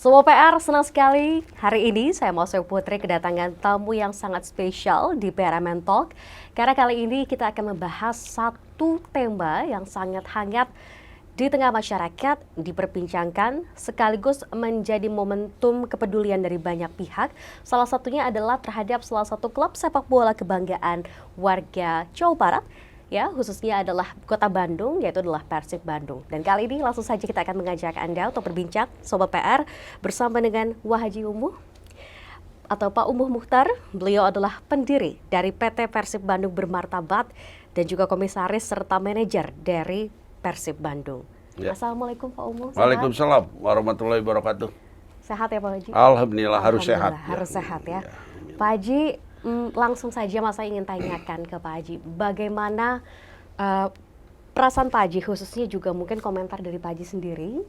Semua PR senang sekali hari ini saya Mosyo Putri kedatangan tamu yang sangat spesial di PRMN Talk. Karena kali ini kita akan membahas satu tema yang sangat hangat di tengah masyarakat, diperbincangkan sekaligus menjadi momentum kepedulian dari banyak pihak. Salah satunya adalah terhadap salah satu klub sepak bola kebanggaan warga Jawa Barat, ya, khususnya adalah Kota Bandung, yaitu adalah Persib Bandung. Dan kali ini langsung saja kita akan mengajak Anda untuk berbincang Sobat PR bersama dengan Wahaji Umuh atau Pak Umuh Mukhtar. Beliau adalah pendiri dari PT Persib Bandung Bermartabat dan juga komisaris serta manajer dari Persib Bandung. Ya. Assalamualaikum Pak Umuh. Waalaikumsalam warahmatullahi wabarakatuh. Sehat ya Pak Haji? Alhamdulillah, harus sehat. Harus sehat ya. Pak Haji, langsung saja saya ingin tanyakan ke Pak Haji, bagaimana perasaan Pak Haji, khususnya juga mungkin komentar dari Pak Haji sendiri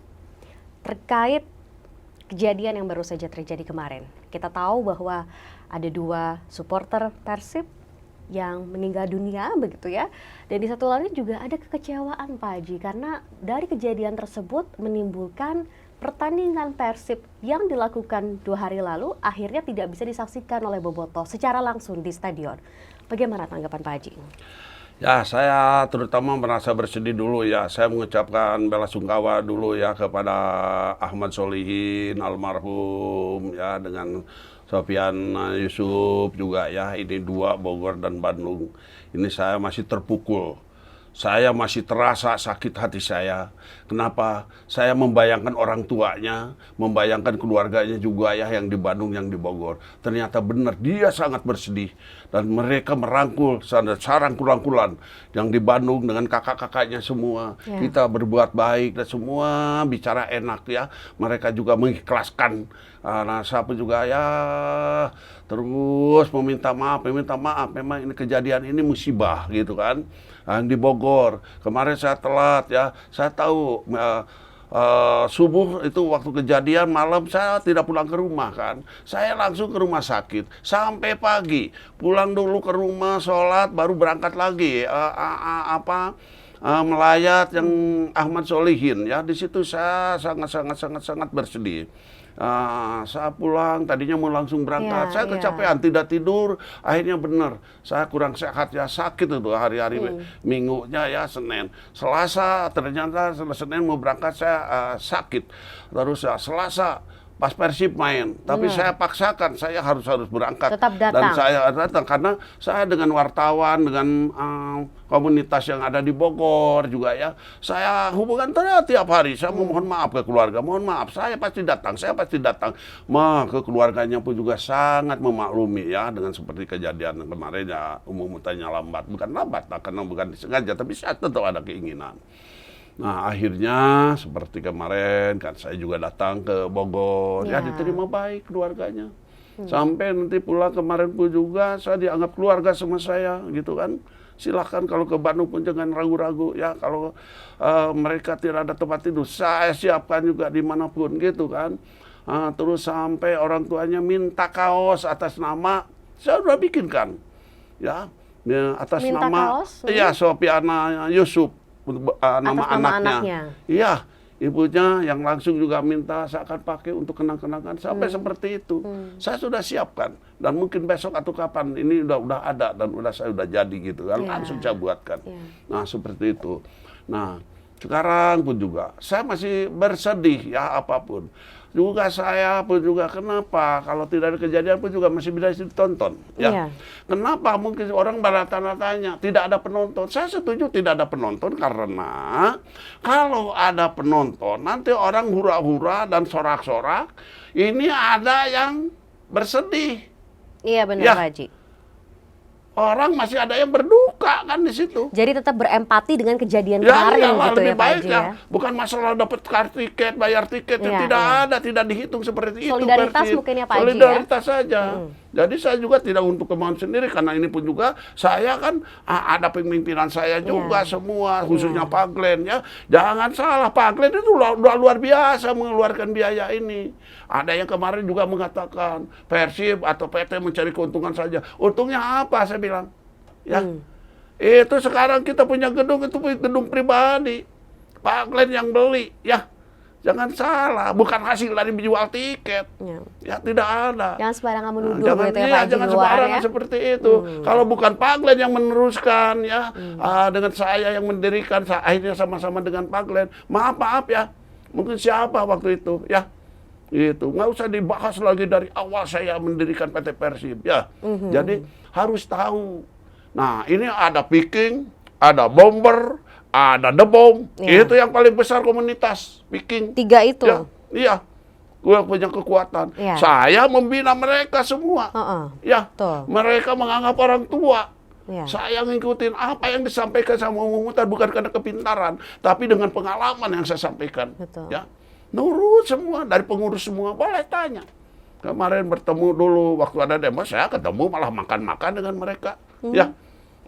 terkait kejadian yang baru saja terjadi kemarin. Kita tahu bahwa ada 2 supporter Persib yang meninggal dunia begitu ya. Dan di satu lagi juga ada kekecewaan Pak Haji karena dari kejadian tersebut menimbulkan pertandingan Persib yang dilakukan 2 hari lalu akhirnya tidak bisa disaksikan oleh bobotoh secara langsung di stadion. Bagaimana tanggapan Pak Haji? Ya, saya terutama merasa bersedih dulu ya. Saya mengucapkan bela sungkawa dulu ya kepada Ahmad Solihin almarhum ya, dengan Sofian Yusuf juga ya. Ini 2 Bogor dan Bandung. Ini saya masih terpukul. Saya masih terasa sakit hati saya. Kenapa? Saya membayangkan orang tuanya, membayangkan keluarganya juga ya, yang di Bandung, yang di Bogor. Ternyata benar, dia sangat bersedih. Dan mereka merangkul, sarang kulan-kulan yang di Bandung dengan kakak-kakaknya semua. Ya. Kita berbuat baik dan semua bicara enak ya. Mereka juga mengikhlaskan. Nah, siapa juga ya terus meminta maaf. Memang ini kejadian ini musibah gitu kan. Yang di Bogor kemarin saya telat ya. Saya tahu subuh itu waktu kejadian, malam saya tidak pulang ke rumah kan. Saya langsung ke rumah sakit sampai pagi. Pulang dulu ke rumah, sholat, baru berangkat lagi melayat yang Ahmad Solihin ya. Di situ saya sangat bersedih. Saya pulang, tadinya mau langsung berangkat, saya kecapean, tidak tidur, akhirnya benar, saya kurang sehat ya, sakit itu hari-hari minggunya ya, Senin, Selasa, ternyata Senin mau berangkat saya sakit, terus ya Selasa pas Persib main, tapi saya paksakan, saya harus berangkat. Tetap datang. Dan saya datang karena saya dengan wartawan, dengan komunitas yang ada di Bogor juga ya, saya hubungan tiap hari. Saya mohon maaf ke keluarga, mohon maaf, saya pasti datang. Ke keluarganya pun juga sangat memaklumi ya, dengan seperti kejadian kemarin ya, umumnya lambat, karena bukan disengaja, tapi saya tetap ada keinginan. Nah, akhirnya seperti kemarin kan saya juga datang ke Bogor, ya diterima baik keluarganya. Sampai nanti pulang kemarin pun juga saya dianggap keluarga sama saya gitu kan. Silahkan kalau ke Bandung pun jangan ragu-ragu ya, kalau mereka tidak ada tempat tidur, saya siapkan juga dimanapun gitu kan. Terus sampai orang tuanya minta kaos atas nama, saya udah bikinkan ya, atas minta nama kaos, ya Sofiana Yusuf. Nama anaknya. Iya, ibunya yang langsung juga minta saya akan pakai untuk kenang-kenangan sampai seperti itu. Saya sudah siapkan dan mungkin besok atau kapan ini udah ada dan saya udah jadi gitu kan, langsung saya buatkan. Nah, seperti itu. Nah, sekarang pun juga saya masih bersedih ya, apapun. Juga saya pun juga, kenapa kalau tidak ada kejadian pun juga masih bisa ditonton ya. Kenapa mungkin orang bertanya-tanya tidak ada penonton? Saya setuju tidak ada penonton karena kalau ada penonton nanti orang hura-hura dan sorak-sorak, ini ada yang bersedih. Iya benar Pak Haji. Orang masih ada yang berduka kan di situ. Jadi tetap berempati dengan kejadian kemarin gitu ya Pak Haji ya. Bukan masalah dapat kartu tiket, bayar tiket, tidak dihitung seperti solidaritas itu. Mungkin ya Pak Haji. Solidaritas saja. Jadi saya juga tidak untuk kemauan sendiri, karena ini pun juga saya kan ada pemimpinan saya juga semua, khususnya Pak Glenn ya. Jangan salah, Pak Glenn itu luar biasa mengeluarkan biaya ini. Ada yang kemarin juga mengatakan Persib atau PT mencari keuntungan saja. Untungnya apa saya bilang? Ya. Itu sekarang kita punya gedung, itu gedung pribadi. Pak Glenn yang beli ya. Jangan salah, bukan hasil dari menjual tiket. Ya tidak ada. Jangan sembarangan menuduh Jangan, gitu ya iya, Pak Haji jangan di luar sembarangan ya. seperti itu. Kalau bukan Pak Glenn yang meneruskan ya, dengan saya yang mendirikan, akhirnya sama-sama dengan Pak Glenn. Maaf ya, mungkin siapa waktu itu ya. Itu nggak usah dibahas lagi dari awal saya mendirikan PT Persib ya. Jadi harus tahu. Nah ini ada Viking, ada Bomber, ada The Bomb. Itu yang paling besar komunitas Viking. 3 itu. Ya, iya. Gue punya kekuatan. Saya membina mereka semua. Ya, mereka menganggap orang tua. Saya ngikutin apa yang disampaikan sama Om Muhtar bukan karena kepintaran, tapi dengan pengalaman yang saya sampaikan. Ya, nurut semua dari pengurus semua. Boleh tanya. Kemarin bertemu dulu waktu ada demo, saya ketemu malah makan-makan dengan mereka. Ya,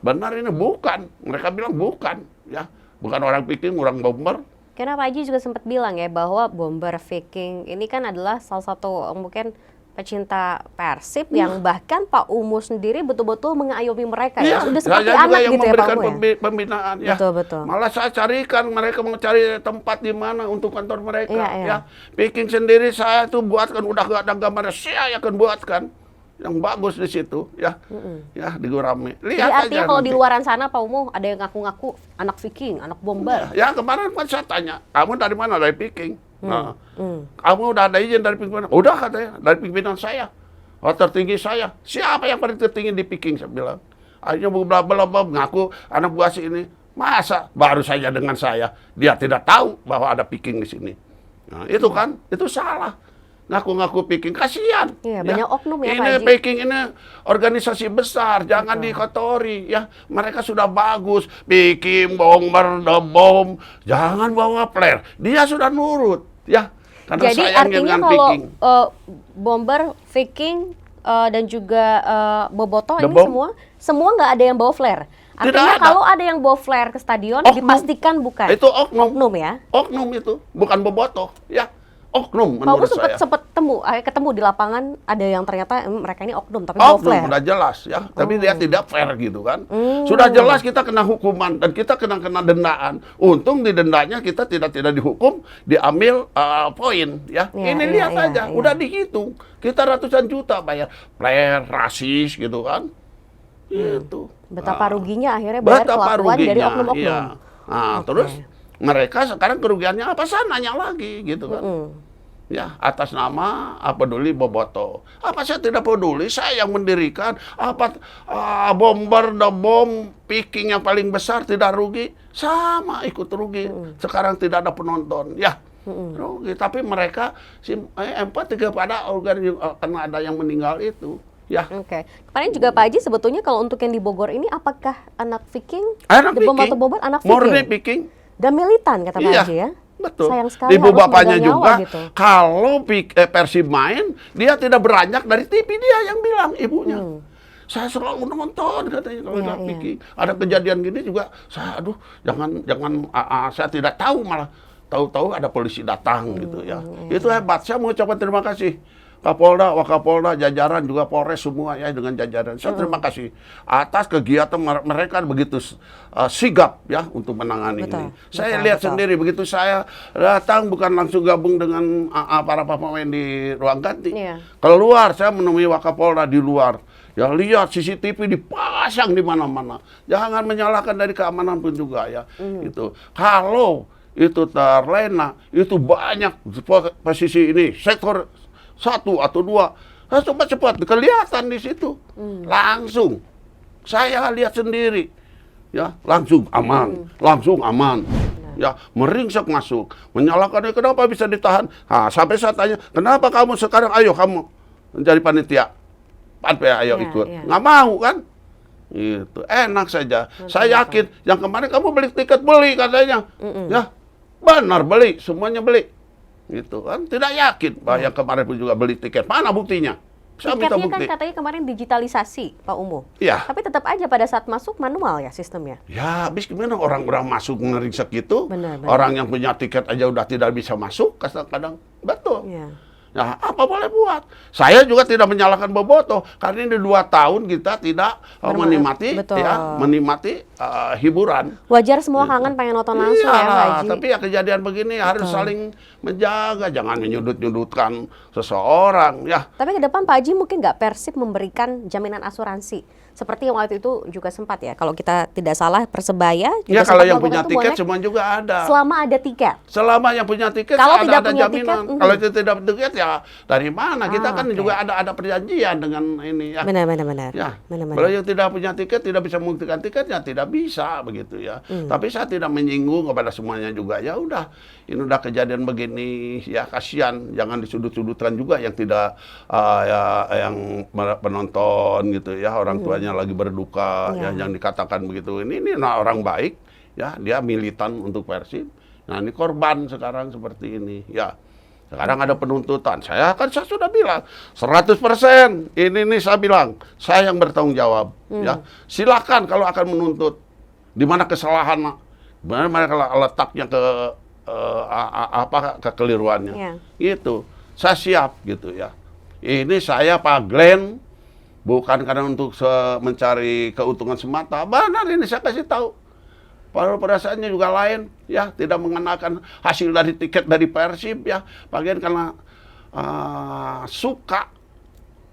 benar ini bukan. Mereka bilang bukan. Ya, bukan orang Viking, orang Bomber. Karena Pak Haji juga sempat bilang ya bahwa Bomber, Viking ini kan adalah salah satu mungkin pecinta Persib yang bahkan Pak Umu sendiri betul-betul mengayomi mereka ya. Sudah seperti anak yang gitu ya Pak Umu ya. Pembinaan ya. Betul. Malah saya carikan mereka mau cari tempat di mana untuk kantor mereka ya. Viking sendiri saya tuh buatkan udah gak ada gambarnya, saya akan buatkan yang bagus di situ ya. Ya di Gurame. Lihat jadi artinya aja kalau nanti. di luaran sana Pak Umu ada yang ngaku-ngaku anak Viking, anak Bomber. Ya kemarin kan saya tanya, kamu dari mana? Dari Viking. Kamu udah ada izin dari pimpinan? Udah katanya, dari pimpinan saya. Oh tertinggi saya. Siapa yang paling tertinggi di Viking? Saya bilang. Akhirnya bla ngaku anak buah si ini. Masa baru saja dengan saya, dia tidak tahu bahwa ada Viking di sini. Nah, itu kan, itu salah. Ngaku-ngaku Viking, kasihan. Iya, banyak oknum ya Pak Ini Haji. Viking ini organisasi besar, jangan dikotori ya. Mereka sudah bagus, Viking, Bomber, The Bomb, jangan bawa flare. Dia sudah nurut ya. Karena Jadi sayang artinya dengan kalau Viking. Bomber, Viking dan juga Bobotoh The ini Bomb? semua nggak ada yang bawa flare. Artinya ada. kalau ada yang bawa flare ke stadion dipastikan bukan. Itu oknum. Oknum ya. Oknum itu, bukan bobotoh ya. Oknum Pak Umu menurut saya. sempat ketemu di lapangan ada yang ternyata mereka ini oknum tapi bawa Oknum flare. udah jelas ya, tapi dia tidak fair gitu kan. Sudah jelas kita kena hukuman dan kita kena dendaan. Untung di dendanya kita tidak dihukum, diambil poin ya. Ini lihat aja, udah dihitung. Kita ratusan juta bayar flare, rasis gitu kan. Itu. Betapa ruginya akhirnya bayar kelakuan dari oknum-oknum. Iya. Nah, terus mereka sekarang kerugiannya apa? Saya nanya lagi gitu kan. Ya, atas nama peduli Bobotoh. Apa saya tidak peduli? Saya yang mendirikan. Apa Bomber, The Bomb, Viking yang paling besar tidak rugi? Sama ikut rugi. Sekarang tidak ada penonton. Ya, rugi. Tapi mereka empati kepada organ karena ada yang meninggal itu. Ya. Oke. Kemarin juga Pak Haji sebetulnya kalau untuk yang di Bogor ini apakah anak Viking? Anak The Bomb Viking. atau Bomber anak Viking? Murni Viking. Dan militan kata Pak Haji ya. Betul. Sayang sekali Ibu harus bapaknya megang juga, nyawa gitu. kalau Persib main, dia tidak beranjak dari TV, dia yang bilang ibunya. Saya selalu nonton katanya kalau ada Viking. Ada kejadian gini juga, saya aduh jangan saya tidak tahu malah tahu-tahu ada polisi datang gitu ya. Itu hebat. Saya mengucapkan terima kasih. Kapolda, Wakapolda, jajaran juga Polres semua ya dengan jajaran. Saya terima kasih atas kegiatan mereka begitu sigap ya untuk menangani ini. Saya lihat sendiri begitu saya datang bukan langsung gabung dengan para pemain di ruang ganti. Keluar saya menemui Wakapolda di luar. Ya lihat CCTV dipasang di mana-mana. Jangan menyalahkan dari keamanan pun juga ya. Itu kalau itu terlena itu banyak posisi ini sektor 1 atau 2, cepat kelihatan di situ, langsung saya lihat sendiri, ya langsung aman, ya meringsek masuk, menyalakan kenapa bisa ditahan, sampai saya tanya kenapa kamu sekarang ayo kamu menjadi panitia, ayo ikut, nggak mau kan, itu enak saja, saya yakin yang kemarin kamu beli tiket beli katanya, ya benar beli semuanya beli. Gitu kan tidak yakin bahwa yang kemarin pun juga beli tiket, mana buktinya? Saya minta Tiketnya bukti. kan katanya kemarin digitalisasi Pak Umu. Iya. Tapi tetap aja pada saat masuk manual ya sistemnya. Ya habis gimana orang-orang masuk ngeringsek gitu, Benar. orang yang punya tiket aja udah tidak bisa masuk kadang-kadang, betul. Iya. Ya, apa boleh buat? Saya juga tidak menyalahkan Bobotoh karena ini 2 tahun kita tidak menikmati Betul. ya, menikmati hiburan. Wajar semua kangen pengen nonton langsung ya, Pak Iyalah, Haji. tapi ya kejadian begini harus saling menjaga, jangan menyudut-nyudutkan seseorang ya. Tapi ke depan Pak Haji mungkin nggak Persib memberikan jaminan asuransi. Seperti yang waktu itu juga sempat ya, kalau kita tidak salah Persebaya juga Ya kalau sempat yang punya melakukan itu, tiket bonek. semua juga ada. Selama ada tiket. Selama yang punya tiket Kalau tidak ada punya jaminan. tiket, Kalau itu tidak tiket ya dari mana? Kita kan oke. juga ada perjanjian dengan ini ya. Benar. Ya, Benar. kalau yang tidak punya tiket tidak bisa membuktikan tiketnya tidak bisa begitu ya. Tapi saya tidak menyinggung kepada semuanya juga. Ya udah, ini udah kejadian begini ya kasihan, jangan disudut-sudutkan juga yang tidak ya yang penonton gitu ya, orang tuanya lagi berduka ya, jangan dikatakan begitu. Ini orang baik ya, dia militan untuk Persib. Nah, ini korban sekarang seperti ini ya. Sekarang ada penuntutan. Saya sudah bilang 100%. Ini nih saya bilang, saya yang bertanggung jawab. Ya, silakan kalau akan menuntut. Di mana kesalahan, di mana letaknya kekeliruannya. Ya. Gitu. Saya siap gitu ya. Ini saya Pak Glenn bukan karena untuk mencari keuntungan semata. Benar ini saya kasih tahu. Padahal perasaannya juga lain, ya tidak mengenakan hasil dari tiket dari Persib ya, bagian karena suka.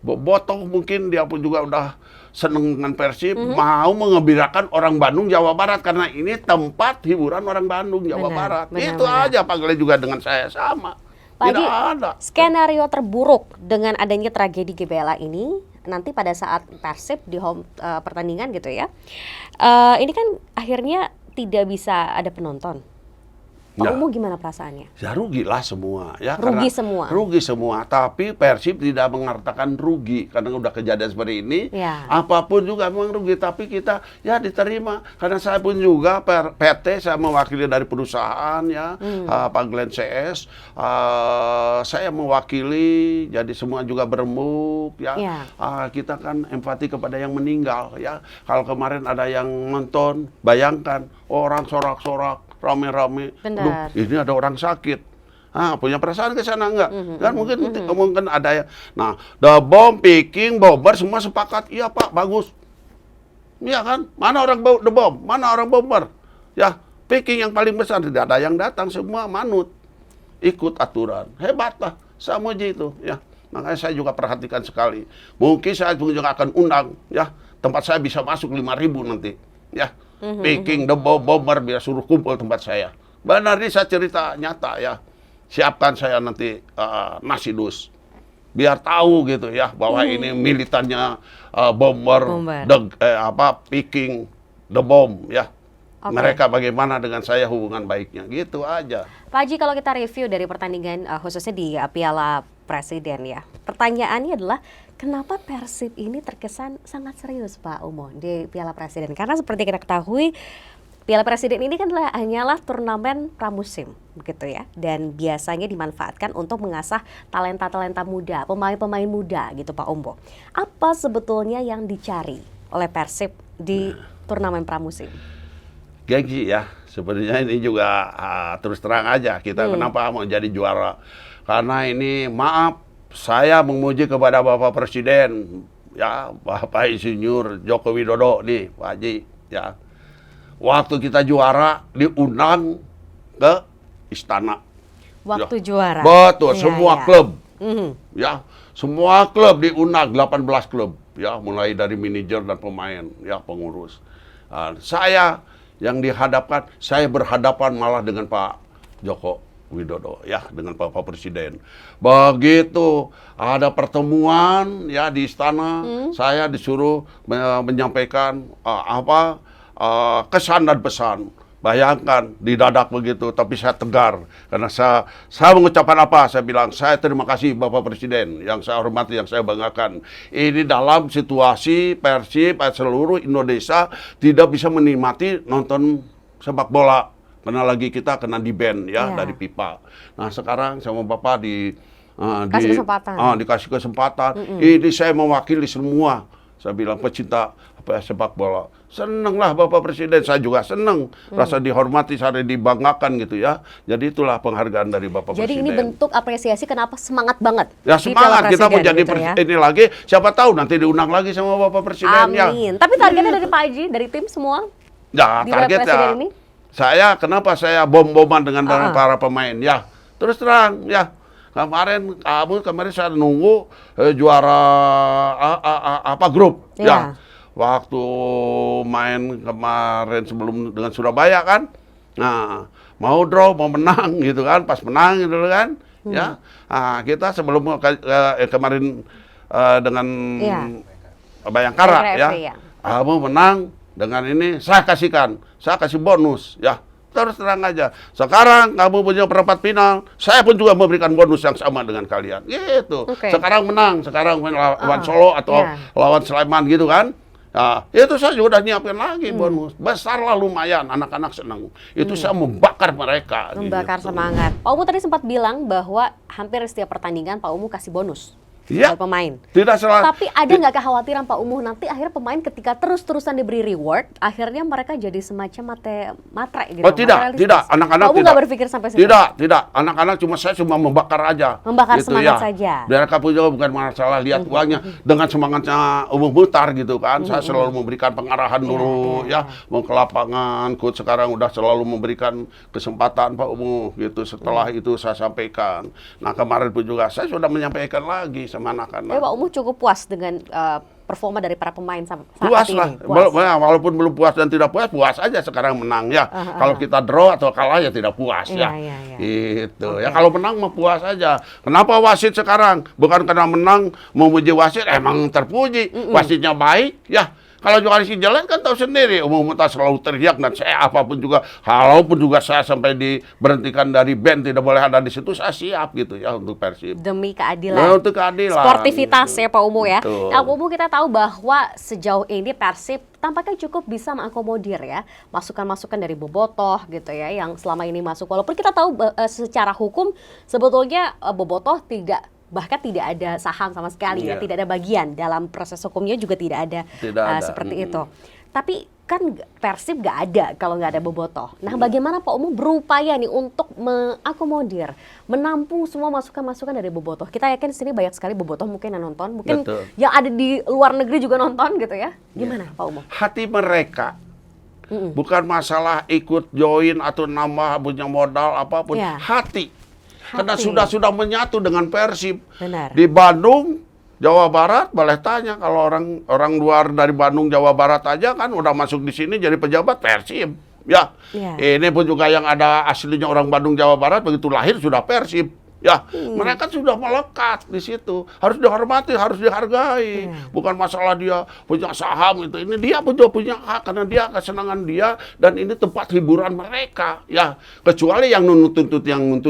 Bobotoh mungkin dia pun juga udah seneng dengan Persib, mau mengembirakan orang Bandung Jawa Barat karena ini tempat hiburan orang Bandung Jawa Barat. Itu aja Pak Glenn juga dengan saya sama. Pak Tidak Haji, ada. skenario terburuk dengan adanya tragedi GBLA ini nanti pada saat Persib di home pertandingan gitu ya, ini kan akhirnya tidak bisa ada penonton. Pak Ya. Umu gimana perasaannya? Ya rugilah semua ya. Rugi karena semua. Rugi semua. Tapi Persib tidak mengatakan rugi karena udah kejadian seperti ini. Ya. Apapun juga memang rugi. Tapi kita ya diterima. Karena saya pun juga PT saya mewakili dari perusahaan ya, Pak Glenn CS. Saya mewakili. Jadi semua juga berembuk ya. Ya. Kita kan empati kepada yang meninggal ya. Kalau kemarin ada yang nonton, bayangkan orang sorak-sorak rame-rame, Benar. ini ada orang sakit. Punya perasaan ke sana enggak? Kan mungkin ada ya. Nah, The Bomb, Picking, Bomber semua sepakat, iya Pak, bagus. Iya kan? Mana orang The Bomb? Mana orang Bomber? Ya, Picking yang paling besar, tidak ada yang datang, semua manut. Ikut aturan. Hebat lah, saya muji itu. Ya. Makanya saya juga perhatikan sekali. Mungkin saya juga akan undang, ya. Tempat saya bisa masuk 5.000 nanti. Ya. Picking, The Bomber, biar suruh kumpul tempat saya. Benar ini saya cerita nyata ya. Siapkan saya nanti nasi dus. Biar tahu gitu ya bahwa ini militannya Bomber. Picking, The Bomb ya. Oke. Mereka bagaimana dengan saya hubungan baiknya gitu aja. Pak Haji, kalau kita review dari pertandingan khususnya di Piala Presiden ya, pertanyaannya adalah kenapa Persib ini terkesan sangat serius Pak Umo di Piala Presiden? Karena seperti kita ketahui Piala Presiden ini kan hanyalah turnamen pramusim begitu ya, dan biasanya dimanfaatkan untuk mengasah talenta-talenta muda, pemain-pemain muda gitu Pak Umo. Apa sebetulnya yang dicari oleh Persib di turnamen pramusim? Gengsi ya, sebenarnya ini juga terus terang aja kita kenapa mau jadi juara. Karena ini maaf, saya memuji kepada Bapak Presiden, ya Bapak Insinyur Joko Widodo nih, Pak Haji, ya. Waktu kita juara diundang ke istana. Waktu Ya. juara. Betul, Iya, semua iya. klub, ya, semua klub diundang, 18 klub, ya, mulai dari manajer dan pemain, ya, pengurus. Saya yang dihadapkan, saya berhadapan malah dengan Pak Joko Widodo ya, dengan Bapak Presiden. Begitu ada pertemuan ya di istana, saya disuruh menyampaikan kesan dan pesan. Bayangkan didadak begitu, tapi saya tegar karena saya mengucapkan apa? Saya bilang saya terima kasih Bapak Presiden yang saya hormati, yang saya banggakan. Ini dalam situasi Persib seluruh Indonesia tidak bisa menikmati nonton sepak bola. Karena lagi kita kena di-ban ya dari FIFA. Nah sekarang sama Bapak Kasih kesempatan. dikasih kesempatan. Ini saya mewakili semua Saya bilang pecinta sepak bola. Senanglah Bapak Presiden, saya juga senang. Rasa dihormati, saya dibanggakan gitu ya. Jadi itulah penghargaan dari Bapak Jadi Presiden. ini bentuk apresiasi kenapa semangat banget. Ya di Piala semangat kita mau Presiden jadi gitu ya. ini lagi. Siapa tahu nanti diundang lagi sama Bapak Presiden ya. Amin. Tapi targetnya dari Pak Haji, dari tim semua Ya di target Presiden ya. ini? Kenapa saya bom-boman dengan para pemain ya. Terus terang ya. Kemarin saya nunggu juara grup Iya. ya. Waktu main kemarin sebelum dengan Surabaya kan. Nah, mau draw, mau menang gitu kan. Pas menang gitu kan. Ya. Nah, kita sebelum kemarin dengan Iya. Bayangkara ya. RFI, ya. Kamu menang dengan ini saya kasih bonus ya. Terus terang aja. Sekarang kamu punya perempat final, saya pun juga memberikan bonus yang sama dengan kalian. Gitu. Oke. Sekarang menang, sekarang lawan Solo atau Iya. lawan Sleman gitu kan. Nah, itu saya juga udah nyiapin lagi bonus. Besar lah lumayan, anak-anak senang. Itu saya membakar mereka. Membakar gitu. semangat. Pak Umu tadi sempat bilang bahwa hampir setiap pertandingan Pak Umu kasih bonus Iya. buat pemain. Tidak salah. Tapi ada nggak kekhawatiran Pak Umuh nanti akhirnya pemain ketika terus-terusan diberi reward, akhirnya mereka jadi semacam matre gitu? Oh tidak, materialistis? tidak. Anak-anak Pak Umuh tidak. nggak berpikir sampai situ? Tidak. Anak-anak saya cuma membakar aja. Membakar gitu, semangat ya. saja. Mereka pun juga bukan masalah lihat uangnya. Dengan semangatnya Umum Muhtar gitu kan. Saya selalu memberikan pengarahan dulu ya. Mau ke lapangan, coach sekarang udah selalu memberikan kesempatan Pak Umuh gitu. Setelah itu saya sampaikan. Nah kemarin pun juga saya sudah menyampaikan lagi sama anak-anak. Pak Umuh cukup puas dengan performa dari para pemain saat Puas ini? lah, Puas. walaupun belum puas dan tidak puas aja sekarang menang ya. Kalau kita draw atau kalah ya tidak puas ya. Iya. Itu ya kalau menang mah puas aja. Kenapa wasit sekarang? Bukan karena menang memuji wasit, emang terpuji. Wasitnya baik ya. Kalau wasit jelek kan tahu sendiri, Umum Muhtar selalu teriak dan saya apapun juga, kalaupun juga saya sampai diberhentikan dari band tidak boleh ada di situ, saya siap gitu ya untuk Persib. Demi keadilan. Nah, untuk keadilan. Sportivitas ya Pak Umuh ya. Betul. Nah Pak Umuh kita tahu bahwa sejauh ini Persib tampaknya cukup bisa mengakomodir ya masukan-masukan dari Bobotoh gitu ya yang selama ini masuk. Walaupun kita tahu secara hukum sebetulnya Bobotoh bahkan tidak ada saham sama sekali ya, Iya. tidak ada bagian dalam proses hukumnya juga tidak ada, Tidak ada. seperti itu. Tapi kan Persib nggak ada kalau nggak ada Bobotoh. Nah, bagaimana Pak Umuh berupaya nih untuk mengakomodir, menampung semua masukan-masukan dari Bobotoh? Kita yakin di sini banyak sekali Bobotoh mungkin yang nonton, mungkin Betul. yang ada di luar negeri juga nonton gitu ya. Gimana Pak Umuh? Hati mereka. Bukan masalah ikut join atau nambah punya modal apapun. Iya. Hati. Karena Hati. sudah menyatu dengan Persib. Benar. Di Bandung, Jawa Barat, boleh tanya kalau orang luar dari Bandung, Jawa Barat aja kan udah masuk di sini jadi pejabat Persib. Ya, Iya. ini pun juga yang ada aslinya orang Bandung, Jawa Barat begitu lahir sudah Persib. Ya, mereka sudah melekat di situ. Harus dihormati, harus dihargai. Bukan masalah dia punya saham itu. Ini dia punya hak karena dia kesenangan dia dan ini tempat hiburan mereka. Ya, kecuali yang nuntut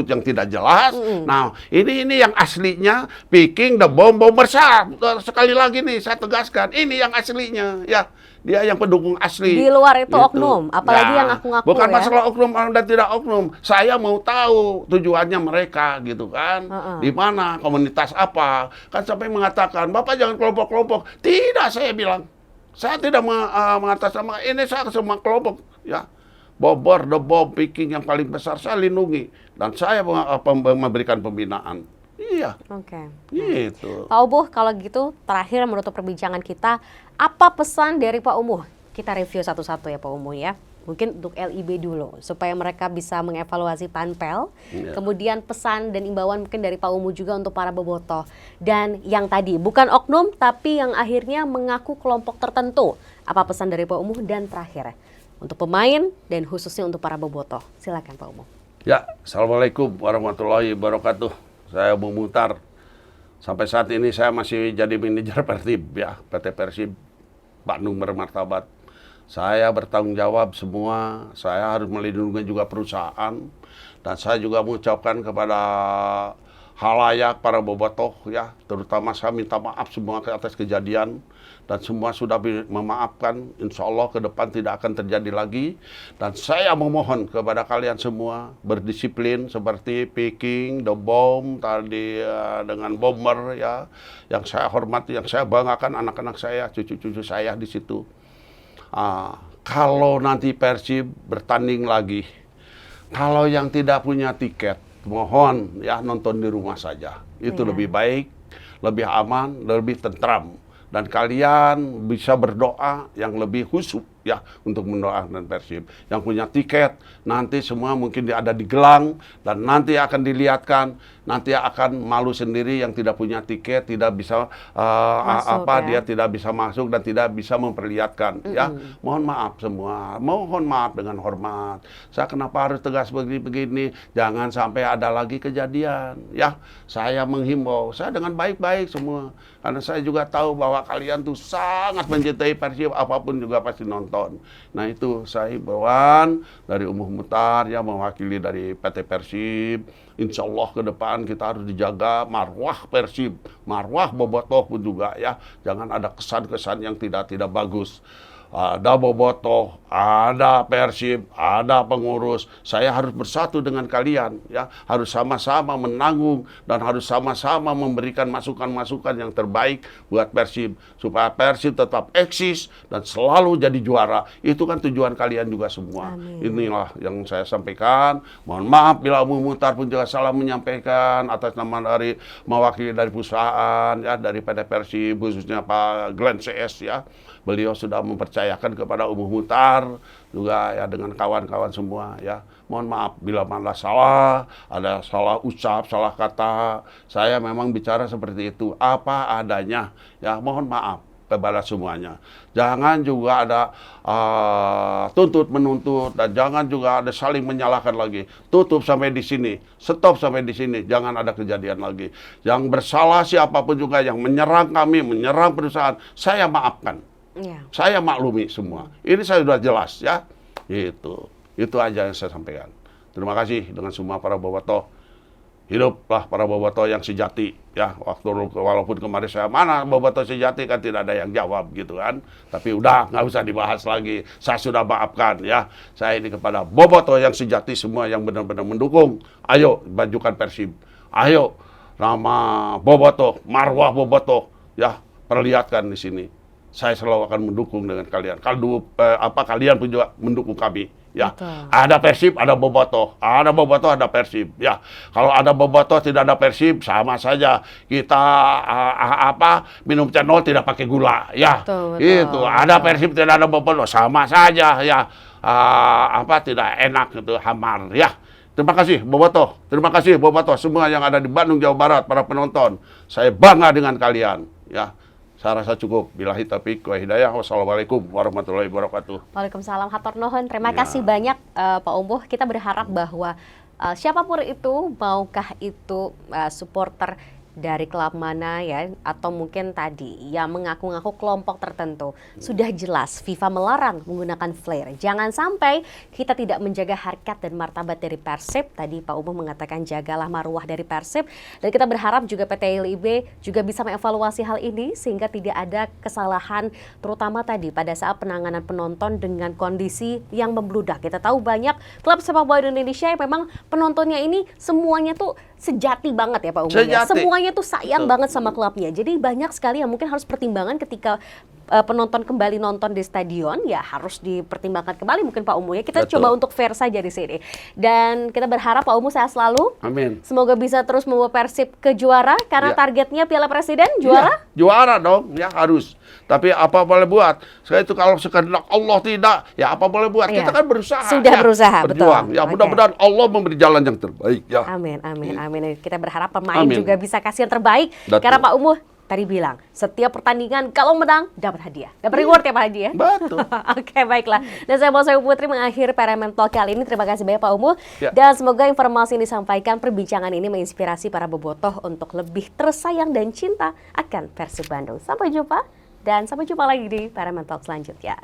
yang tidak jelas. Nah, ini yang aslinya Peking the bom besar. Sekali lagi nih saya tegaskan, ini yang aslinya. Ya, dia yang pendukung asli. Di luar itu Gitu. oknum, apalagi yang ngaku-ngaku Bukan ya. masalah oknum dan tidak oknum. Saya mau tahu tujuannya mereka gitu kan. Di mana, komunitas apa. Kan sampai mengatakan, Bapak jangan kelompok-kelompok. Tidak, saya bilang. Saya tidak mengatasnamakan ini, saya semua kelompok ya. Bobor, The Bomb, Peking yang paling besar saya lindungi dan saya memberikan pembinaan. Iya, Oke. gitu. Pak Umuh, kalau gitu terakhir menutup perbincangan kita, apa pesan dari Pak Umuh? Kita review satu-satu ya Pak Umuh ya. Mungkin untuk LIB dulu, supaya mereka bisa mengevaluasi panpel. Iya. Kemudian pesan dan imbauan mungkin dari Pak Umuh juga untuk para bobotoh. Dan yang tadi, bukan oknum, tapi yang akhirnya mengaku kelompok tertentu. Apa pesan dari Pak Umuh? Dan terakhir, untuk pemain dan khususnya untuk para bobotoh. Silakan Pak Umuh. Ya, Assalamualaikum warahmatullahi wabarakatuh. Saya Umum Muhtar. Sampai saat ini saya masih jadi manajer Persib ya, PT Persib Bandung Bermartabat. Saya bertanggung jawab semua, saya harus melindungi juga perusahaan. Dan saya juga mengucapkan kepada halayak para bobotoh ya, terutama saya minta maaf semua atas kejadian. dan semua sudah memaafkan. Insya Allah ke depan tidak akan terjadi lagi. Dan saya memohon kepada kalian semua berdisiplin seperti Peking, The Bomb tadi dengan Bomber ya, yang saya hormati, yang saya banggakan anak-anak saya, cucu-cucu saya di situ. Kalau nanti Persib bertanding lagi, kalau yang tidak punya tiket, mohon ya nonton di rumah saja. Itu lebih baik, lebih aman, lebih tentram. Dan kalian bisa berdoa yang lebih khusyuk ya untuk mendoakan Persib. Yang punya tiket nanti semua mungkin ada di gelang dan nanti akan dilihatkan, nanti akan malu sendiri yang tidak punya tiket, tidak bisa dia tidak bisa masuk dan tidak bisa memperlihatkan ya. Mohon maaf semua, mohon maaf dengan hormat. Saya kenapa harus tegas begini-begini? Jangan sampai ada lagi kejadian ya. Saya menghimbau, saya dengan baik-baik semua. Karena saya juga tahu bahwa kalian tuh sangat mencintai Persib, apapun juga pasti nonton. Nah itu saya himbauan dari Umuh Muhtar yang mewakili dari PT Persib. Insya Allah ke depan kita harus dijaga marwah Persib, marwah Bobotoh pun juga ya. Jangan ada kesan-kesan yang tidak bagus. Ada Bobotoh, ada Persib, ada pengurus. Saya harus bersatu dengan kalian ya, harus sama-sama menanggung dan harus sama-sama memberikan masukan-masukan yang terbaik buat Persib supaya Persib tetap eksis dan selalu jadi juara. Itu kan tujuan kalian juga semua. Amin. Inilah yang saya sampaikan. Mohon maaf bila Umuh Muhtar pun juga salah menyampaikan atas nama dari mewakili dari perusahaan ya, dari PT Persib khususnya Pak Glenn CS ya. Beliau sudah mempercayakan kepada Umuh Muhtar juga ya dengan kawan-kawan semua ya. Mohon maaf bila mana salah, ada salah ucap, salah kata. Saya memang bicara seperti itu apa adanya ya. Mohon maaf kepada semuanya. Jangan juga ada tuntut menuntut dan jangan juga ada saling menyalahkan lagi. Tutup sampai di sini, stop sampai di sini. Jangan ada kejadian lagi. Yang bersalah siapapun juga yang menyerang kami, menyerang perusahaan, saya maafkan. Ya. Saya maklumi semua. Ini saya sudah jelas ya. Itu aja yang saya sampaikan. Terima kasih dengan semua para bobotoh. Hiduplah para bobotoh yang sejati ya. Walaupun kemarin saya mana bobotoh sejati kan tidak ada yang jawab gitu kan. Tapi udah nggak usah dibahas lagi. Saya sudah maafkan ya. Saya ini kepada bobotoh yang sejati semua yang benar-benar mendukung. Ayo majukan Persib. Ayo nama bobotoh, marwah bobotoh ya, perlihatkan di sini. Saya selalu akan mendukung dengan kalian. Kalian pun juga mendukung kami. Ya, betul. Ada Persib, ada bobotoh. Ada bobotoh, ada Persib. Ya, kalau ada bobotoh tidak ada Persib, sama saja. Kita minum cendol tidak pakai gula. Ya, betul, itu. Betul. Ada Persib tidak ada bobotoh, sama saja. Ya, tidak enak itu, hamar. Ya. Terima kasih bobotoh. Terima kasih bobotoh semua yang ada di Bandung, Jawa Barat, para penonton. Saya bangga dengan kalian. Ya. Saya rasa cukup. Billahi taufiq wa hidayah. Wassalamualaikum warahmatullahi wabarakatuh. Waalaikumsalam. Hatur nuhun. Terima kasih banyak Pak Umuh. Kita berharap bahwa siapapun itu, maukah itu supporter dari klub mana ya, atau mungkin tadi yang mengaku-ngaku kelompok tertentu, sudah jelas FIFA melarang menggunakan flare. Jangan sampai kita tidak menjaga harkat dan martabat dari Persib. Tadi Pak Umuh mengatakan jagalah marwah dari Persib, dan kita berharap juga PT LIB juga bisa mengevaluasi hal ini sehingga tidak ada kesalahan, terutama tadi pada saat penanganan penonton dengan kondisi yang membludak. Kita tahu banyak klub sepak bola di Indonesia yang memang penontonnya ini semuanya tuh sejati banget ya Pak Umuh ya. Semuanya tuh sayang banget sama klubnya. Jadi banyak sekali yang mungkin harus pertimbangan ketika penonton kembali nonton di stadion, ya harus dipertimbangkan kembali mungkin Pak Umuh ya. Kita coba untuk fair saja di sini. Dan kita berharap Pak Umuh sehat selalu. Amin. Semoga bisa terus membawa Persib ke juara karena targetnya Piala Presiden juara. Ya, juara dong, ya harus. Tapi apa boleh buat? Saya itu kalau sekehendak Allah tidak, ya apa boleh buat? Kita kan berusaha. Sudah berusaha, berjuang. Betul. Ya mudah-mudahan Allah memberi jalan yang terbaik. Ya. Amin, amin, amin. Kita berharap pemain juga bisa kasih yang terbaik. Karena Pak Umuh tadi bilang, setiap pertandingan kalau menang dapat hadiah. Dapat reward ya Pak Haji ya? Betul. Oke, baiklah. Dan saya mau Putri mengakhiri Paramount Talk kali ini. Terima kasih banyak Pak Umuh. Dan semoga informasi yang disampaikan, perbincangan ini menginspirasi para bobotoh untuk lebih tersayang dan cinta akan Persib Bandung. Sampai jumpa dan sampai jumpa lagi di Paramount Talk selanjutnya.